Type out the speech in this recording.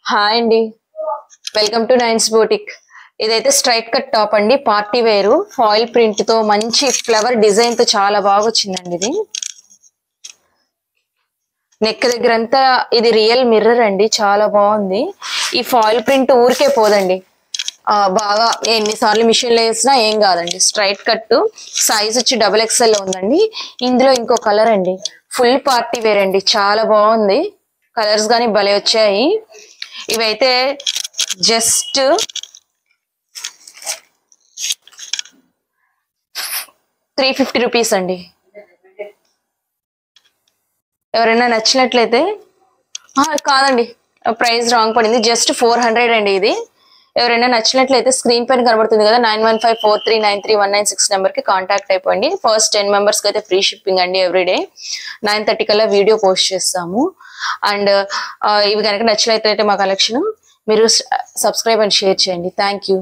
Hi అండి, welcome to nines boutique. ఇదైతే straight cut top అండి, పార్టీ వేరు ఫాయిల్ ప్రింట్ తో మంచి ఫ్లవర్ డిజైన్ తో చాలా బాగా వచ్చిందండి. ఇది నెక్ దగ్గర అంతా ఇది రియల్ మిర్రర్ అండి, చాలా బాగుంది. ఈ ఫాయిల్ ప్రింట్ ఊరికే పోదండి, బాగా ఎన్నిసార్లు మిషన్ లో వేసినా ఏం కాదండి. స్ట్రైట్ కట్ సైజ్ వచ్చి XXL ఉందండి. ఇందులో ఇంకో కలర్ అండి, ఫుల్ పార్టీ వేర్ అండి, చాలా బాగుంది. కలర్స్ కానీ భలే వచ్చాయి. ఇవైతే జస్ట్ 350 రూపీస్ అండి. ఎవరైనా నచ్చినట్లయితే కాదండి, ప్రైస్ రాంగ్ పడింది, జస్ట్ 400 అండి. ఇది ఎవరైనా నచ్చినట్లయితే స్క్రీన్ పైన కనబడుతుంది కదా 9154393196 నెంబర్ కి కాంటాక్ట్ అయిపోండి. ఫస్ట్ 10 మెంబర్స్ కి అయితే ఫ్రీ షిప్పింగ్ అండి. ఎవ్రీడే 9:30 కల్లా వీడియో పోస్ట్ చేస్తాము. అండ్ ఇవి కనుక నచ్చినట్లయితే మా కలెక్షన్ మీరు సబ్స్క్రైబ్ అండ్ షేర్ చేయండి. Thank you.